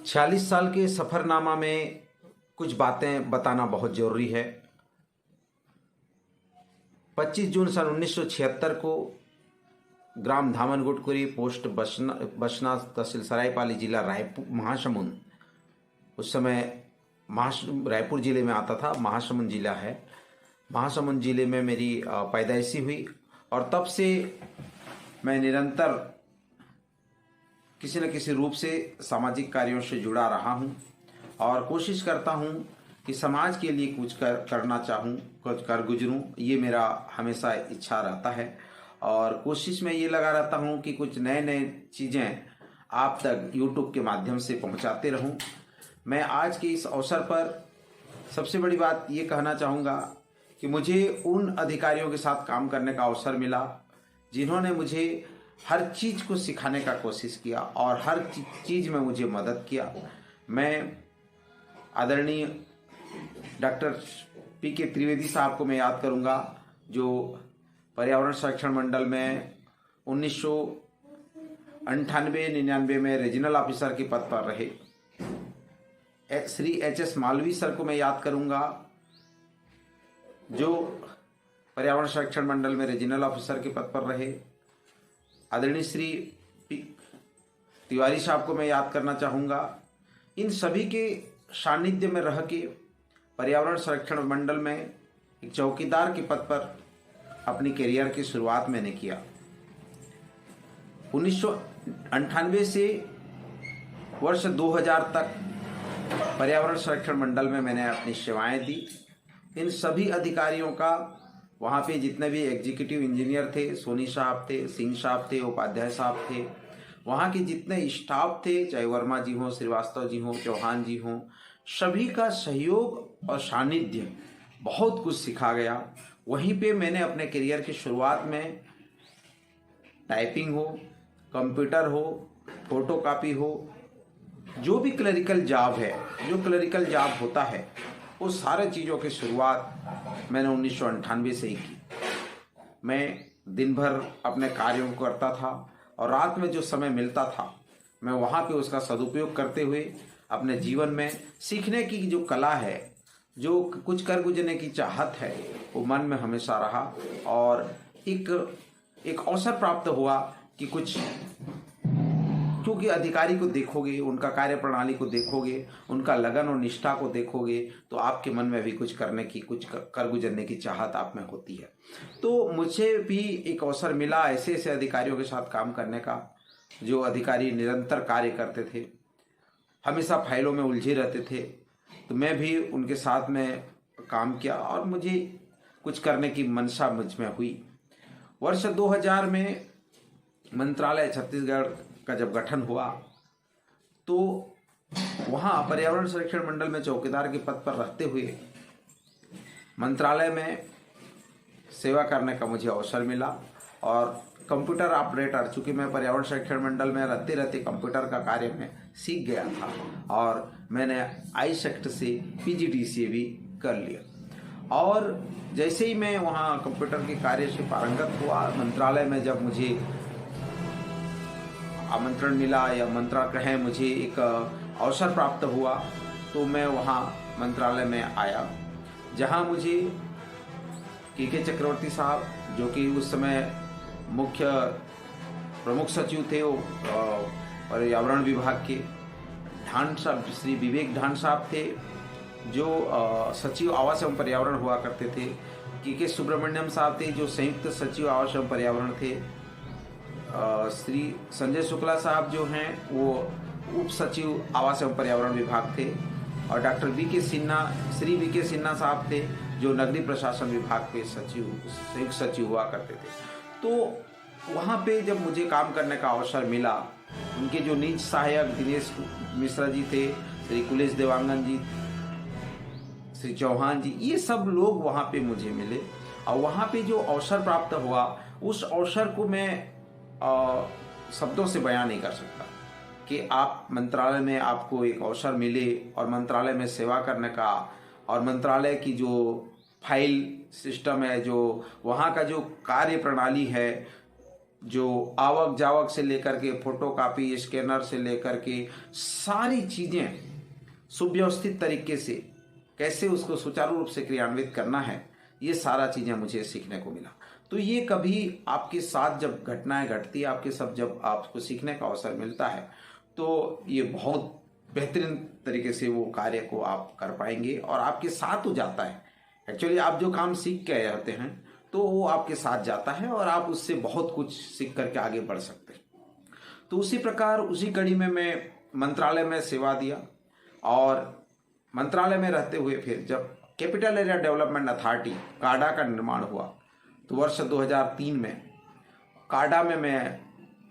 46 साल के सफ़रनामा में कुछ बातें बताना बहुत ज़रूरी है। 25 जून सन 1976 को ग्राम धामनगुटकुरी, पोस्ट बसना, तहसील सरायपाली, जिला रायपुर, महासमुंद। उस समय रायपुर ज़िले में आता था, महासमुंद जिला है। महासमुंद ज़िले में मेरी पैदाइशी हुई और तब से मैं निरंतर किसी न किसी रूप से सामाजिक कार्यों से जुड़ा रहा हूं और कोशिश करता हूं कि समाज के लिए कुछ करना चाहूं, कुछ कर गुजरूं। ये मेरा हमेशा इच्छा रहता है और कोशिश में ये लगा रहता हूं कि कुछ नए नए चीज़ें आप तक यूट्यूब के माध्यम से पहुंचाते रहूं। मैं आज के इस अवसर पर सबसे बड़ी बात ये कहना चाहूँगा कि मुझे उन अधिकारियों के साथ काम करने का अवसर मिला जिन्होंने मुझे हर चीज़ को सिखाने का कोशिश किया और हर चीज़ में मुझे मदद किया। मैं आदरणीय डॉक्टर पी.के. त्रिवेदी साहब को मैं याद करूंगा, जो पर्यावरण संरक्षण मंडल में 1998-99 में रीजनल ऑफिसर के पद पर रहे। श्री एच.एस. मालवी सर को मैं याद करूंगा, जो पर्यावरण संरक्षण मंडल में रीजनल ऑफिसर के पद पर रहे। आदरणीय श्री तिवारी साहब को मैं याद करना चाहूँगा। इन सभी के सानिध्य में रह के पर्यावरण संरक्षण मंडल में एक चौकीदार के पद पर अपनी करियर की शुरुआत मैंने किया। 1998 से वर्ष 2000 तक पर्यावरण संरक्षण मंडल में मैंने अपनी सेवाएं दी। इन सभी अधिकारियों का वहाँ पे जितने भी एग्जीक्यूटिव इंजीनियर थे, सोनी साहब थे, सिंह साहब थे, उपाध्याय साहब थे, वहाँ के जितने स्टाफ थे, चाहे वर्मा जी हों, श्रीवास्तव जी हों, चौहान जी हों, सभी का सहयोग और सानिध्य बहुत कुछ सिखा गया। वहीं पे मैंने अपने करियर की शुरुआत में टाइपिंग हो, कंप्यूटर हो, फोटोकॉपी हो, जो भी क्लरिकल जॉब है, जो क्लरिकल जॉब होता है, उस सारे चीज़ों की शुरुआत मैंने 1998 से ही की। मैं दिन भर अपने कार्यों को करता था और रात में जो समय मिलता था मैं वहाँ पे उसका सदुपयोग करते हुए अपने जीवन में सीखने की जो कला है, जो कुछ कर गुजरने की चाहत है, वो मन में हमेशा रहा और एक अवसर प्राप्त हुआ कि कुछ, क्योंकि अधिकारी को देखोगे, उनका कार्य प्रणाली को देखोगे, उनका लगन और निष्ठा को देखोगे, तो आपके मन में भी कुछ करने की, कुछ कर गुजरने की चाहत आप में होती है। तो मुझे भी एक अवसर मिला ऐसे ऐसे अधिकारियों के साथ काम करने का, जो अधिकारी निरंतर कार्य करते थे, हमेशा फाइलों में उलझे रहते थे। तो मैं भी उनके साथ में काम किया और मुझे कुछ करने की मंशा मुझ में हुई। वर्ष 2000 में मंत्रालय छत्तीसगढ़ का जब गठन हुआ तो वहाँ पर्यावरण संरक्षण मंडल में चौकीदार के पद पर रहते हुए मंत्रालय में सेवा करने का मुझे अवसर मिला और कंप्यूटर ऑपरेटर, चूँकि मैं पर्यावरण संरक्षण मंडल में रहते रहते कंप्यूटर का कार्य में सीख गया था और मैंने आईसेक्ट से पीजीडीसीए भी कर लिया। और जैसे ही मैं वहाँ कंप्यूटर के कार्य से पारंगत हुआ, मंत्रालय में जब मुझे आमंत्रण मिला या मंत्रा कहें, मुझे एक अवसर प्राप्त हुआ, तो मैं वहाँ मंत्रालय में आया, जहाँ मुझे के चक्रवर्ती साहब, जो कि उस समय मुख्य प्रमुख सचिव थे वो पर्यावरण विभाग के, ढान साहब, श्री विवेक ढान साहब थे, जो सचिव आवास एवं पर्यावरण हुआ करते थे, के सुब्रमण्यम साहब थे, जो संयुक्त सचिव आवास एवं पर्यावरण थे, श्री संजय शुक्ला साहब जो हैं वो उप सचिव आवास एवं पर्यावरण विभाग थे, और डॉक्टर श्री वी के सिन्हा साहब थे, जो नगरीय प्रशासन विभाग के संयुक्त सचिव हुआ करते थे। तो वहाँ पे जब मुझे काम करने का अवसर मिला, उनके जो निज सहायक दिनेश मिश्रा जी थे, श्री कुलेश देवांगन जी, श्री चौहान जी, ये सब लोग वहाँ पे मुझे मिले और वहाँ पे जो अवसर प्राप्त हुआ, उस अवसर को मैं शब्दों से बयान नहीं कर सकता कि आप मंत्रालय में आपको एक अवसर मिले और मंत्रालय में सेवा करने का, और मंत्रालय की जो फाइल सिस्टम है, जो वहाँ का जो कार्य प्रणाली है, जो आवक जावक से लेकर के फोटोकॉपी स्कैनर से लेकर के सारी चीज़ें सुव्यवस्थित तरीके से कैसे उसको सुचारू रूप से क्रियान्वित करना है, ये सारा चीज़ें मुझे सीखने को मिला। तो ये कभी आपके साथ जब घटनाएं घटती है, आपके सब जब आपको सीखने का अवसर मिलता है, तो ये बहुत बेहतरीन तरीके से वो कार्य को आप कर पाएंगे और आपके साथ हो जाता है। एक्चुअली आप जो काम सीख के आए होते हैं तो वो आपके साथ जाता है और आप उससे बहुत कुछ सीख करके आगे बढ़ सकते हैं। तो उसी प्रकार उसी कड़ी में मैं मंत्रालय में सेवा दिया और मंत्रालय में रहते हुए फिर जब कैपिटल एरिया डेवलपमेंट अथॉरिटी काडा का निर्माण हुआ तो वर्ष 2003 में काडा में मैं,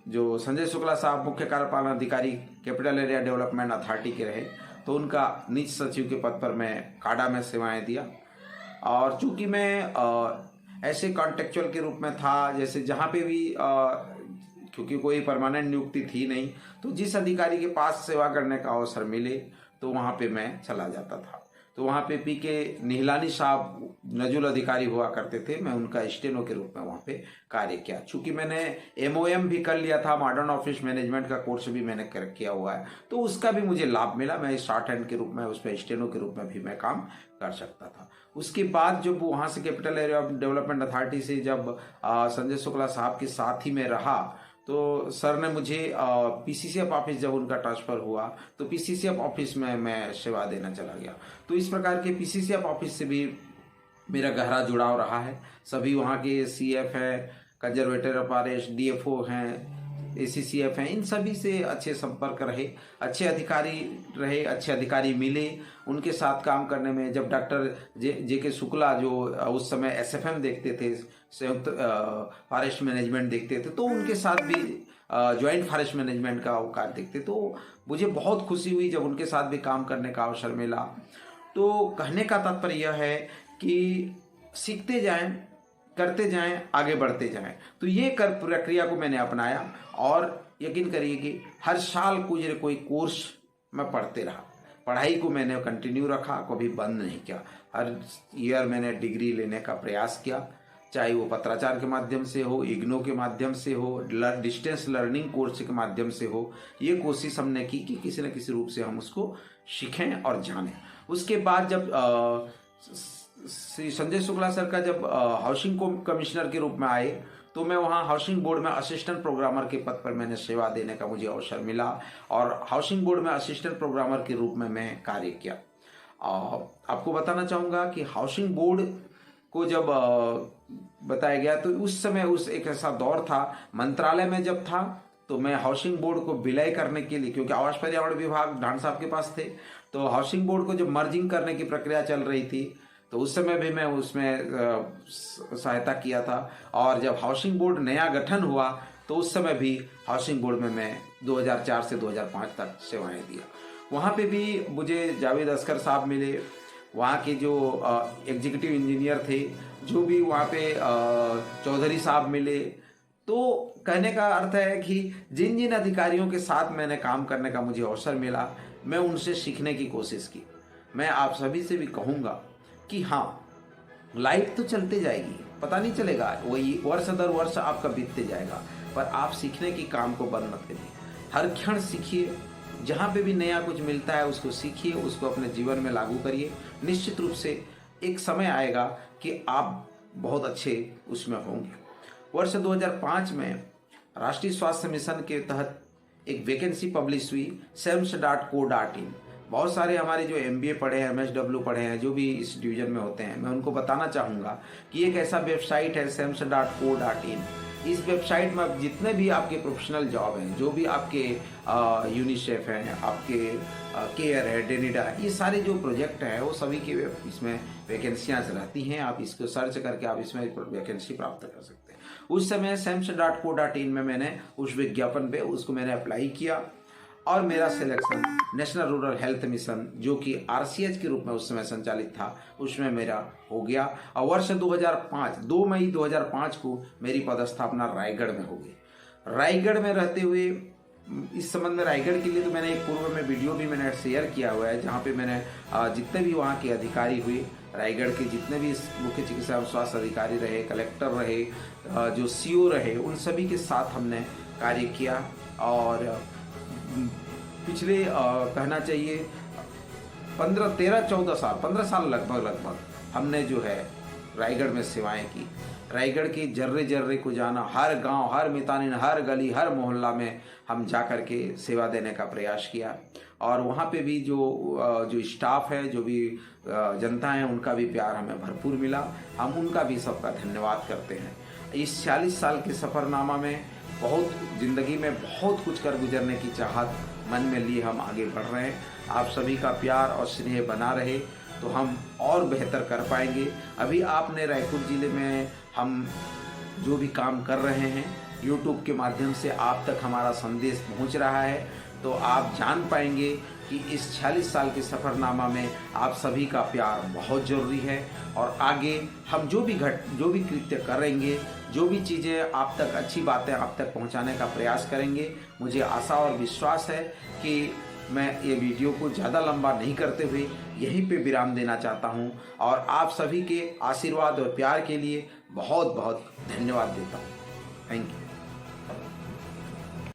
जो संजय शुक्ला साहब मुख्य कार्यपालन अधिकारी कैपिटल एरिया डेवलपमेंट अथॉरिटी के रहे, तो उनका नीति सचिव के पद पर मैं काडा में सेवाएं दिया। और चूंकि मैं ऐसे कॉन्टेक्चुअल के रूप में था, जैसे जहाँ पे भी क्योंकि कोई परमानेंट नियुक्ति थी नहीं, तो जिस अधिकारी के पास सेवा करने का अवसर मिले तो वहाँ पे मैं चला जाता था। तो वहाँ पे पीके निहलानी साहब नजुल अधिकारी हुआ करते थे, मैं उनका स्टेनो के रूप में वहाँ पे कार्य किया। चूंकि मैंने MOM भी कर लिया था, मॉडर्न ऑफिस मैनेजमेंट का कोर्स भी मैंने किया हुआ है, तो उसका भी मुझे लाभ मिला। मैं शॉर्ट हैंड के रूप में उसमें स्टेनो के रूप में भी मैं काम कर सकता था। उसके बाद जब वहाँ से कैपिटल एरिया डेवलपमेंट अथॉरिटी से जब संजय शुक्ला साहब के साथ ही में रहा, तो सर ने मुझे PCCF ऑफिस, जब उनका ट्रांसफ़र हुआ तो PCCF ऑफिस में मैं सेवा देना चला गया। तो इस प्रकार के PCCF ऑफिस से भी मेरा गहरा जुड़ाव रहा है। सभी वहाँ के CF हैं, कंजर्वेटर ऑफ फॉरेस्ट, DFO हैं, ACCF हैं, इन सभी से अच्छे संपर्क रहे, अच्छे अधिकारी रहे, अच्छे अधिकारी मिले। उनके साथ काम करने में जब डॉक्टर JK शुक्ला जो उस समय SFM देखते थे, संयुक्त फॉरेस्ट मैनेजमेंट देखते थे, तो उनके साथ भी ज्वाइंट फॉरेस्ट मैनेजमेंट का वो कार्य देखते, तो मुझे बहुत खुशी हुई जब उनके साथ भी काम करने का अवसर मिला। तो कहने का तात्पर्य यह है कि सीखते जाएं, करते जाएं, आगे बढ़ते जाएं। तो ये प्रक्रिया को मैंने अपनाया और यकीन करिए कि हर साल कोई कोर्स मैं पढ़ते रहा। पढ़ाई को मैंने कंटिन्यू रखा, कभी बंद नहीं किया। हर ईयर मैंने डिग्री लेने का प्रयास किया, चाहे वो पत्राचार के माध्यम से हो, इग्नो के माध्यम से हो, डिस्टेंस लर्निंग कोर्स के माध्यम से हो। ये कोशिश हमने की कि किसी न किसी रूप से हम उसको सीखें और जानें। उसके बाद जब श्री संजय शुक्ला सर का जब हाउसिंग कमिश्नर के रूप में आए, तो मैं वहाँ हाउसिंग बोर्ड में असिस्टेंट प्रोग्रामर के पद पर मैंने सेवा देने का मुझे अवसर मिला और हाउसिंग बोर्ड में असिस्टेंट प्रोग्रामर के रूप में मैं कार्य किया। आपको बताना चाहूँगा कि हाउसिंग बोर्ड को जब बताया गया, तो उस समय उस एक ऐसा दौर था, मंत्रालय में जब था तो मैं हाउसिंग बोर्ड को विलय करने के लिए, क्योंकि आवास पर्यावरण विभाग ढांड साहब के पास थे, तो हाउसिंग बोर्ड को जब मर्जिंग करने की प्रक्रिया चल रही थी, तो उस समय भी मैं उसमें सहायता किया था। और जब हाउसिंग बोर्ड नया गठन हुआ तो उस समय भी हाउसिंग बोर्ड में मैं 2004 से 2005 तक सेवाएं दिया। वहाँ पे भी मुझे जावेद अस्कर साहब मिले, वहाँ के जो एग्जीक्यूटिव इंजीनियर थे, जो भी वहाँ पे चौधरी साहब मिले। तो कहने का अर्थ है कि जिन जिन अधिकारियों के साथ मैंने काम करने का मुझे अवसर मिला, मैं उनसे सीखने की कोशिश की। मैं आप सभी से भी कहूँगा कि हाँ, लाइफ तो चलते जाएगी, पता नहीं चलेगा, वही वर्ष दर वर्ष आपका बीतते जाएगा, पर आप सीखने की काम को बंद मत करिए। हर क्षण सीखिए, जहाँ पे भी नया कुछ मिलता है उसको सीखिए, उसको अपने जीवन में लागू करिए। निश्चित रूप से एक समय आएगा कि आप बहुत अच्छे उसमें होंगे। वर्ष 2005 में राष्ट्रीय स्वास्थ्य मिशन के तहत एक वैकेंसी पब्लिश हुई, SAMHSA.co.in। बहुत सारे हमारे जो MBA पढ़े हैं, MSW पढ़े हैं, जो भी इस डिवीजन में होते हैं, मैं उनको बताना चाहूँगा कि एक ऐसा वेबसाइट है SAMHSA.co.in। इस वेबसाइट में आप जितने भी आपके प्रोफेशनल जॉब हैं, जो भी आपके यूनिसेफ हैं, आपके केयर है, डेनिडा, ये सारे जो प्रोजेक्ट हैं वो सभी के इसमें वैकेंसियाँ रहती हैं। आप इसको सर्च करके आप इसमें वैकेंसी प्राप्त कर सकते हैं। उस समय SAMHSA.co.in में मैंने उस विज्ञापन पे उसको मैंने अप्लाई किया और मेरा selection national rural health mission, जो कि RCH के रूप में उस समय संचालित था, उसमें मेरा हो गया। और वर्ष 2005 2 मई 2005 को मेरी पदस्थापना रायगढ़ में हो गई। रायगढ़ में रहते हुए इस संबंध में रायगढ़ के लिए तो मैंने एक पूर्व में वीडियो भी मैंने शेयर किया हुआ है, जहाँ पे मैंने जितने भी वहाँ के अधिकारी हुए रायगढ़ के जितने भी मुख्य चिकित्सा एवं स्वास्थ्य अधिकारी रहे, कलेक्टर रहे, जो सीओ रहे, उन सभी के साथ हमने कार्य किया। और पिछले कहना चाहिए 15 साल लगभग हमने जो है रायगढ़ में सेवाएं की। रायगढ़ की जर्रे जर्रे को जाना, हर गांव, हर मितानिन, हर गली, हर मोहल्ला में हम जा कर के सेवा देने का प्रयास किया। और वहाँ पे भी जो स्टाफ है, जो भी जनता है, उनका भी प्यार हमें भरपूर मिला। हम उनका भी सबका धन्यवाद करते हैं। इस 40 साल के सफ़रनामा में बहुत ज़िंदगी में बहुत कुछ कर गुजरने की चाहत मन में लिए हम आगे बढ़ रहे हैं। आप सभी का प्यार और स्नेह बना रहे तो हम और बेहतर कर पाएंगे। अभी आपने रायपुर ज़िले में हम जो भी काम कर रहे हैं, YouTube के माध्यम से आप तक हमारा संदेश पहुंच रहा है, तो आप जान पाएंगे कि इस 40 साल के सफ़रनामा में आप सभी का प्यार बहुत ज़रूरी है। और आगे हम जो भी कृत्य करेंगे, जो भी चीज़ें आप तक, अच्छी बातें आप तक पहुंचाने का प्रयास करेंगे, मुझे आशा और विश्वास है कि मैं ये वीडियो को ज़्यादा लंबा नहीं करते हुए यहीं पे विराम देना चाहता हूं। और आप सभी के आशीर्वाद और प्यार के लिए बहुत बहुत धन्यवाद देता हूं। Thank you.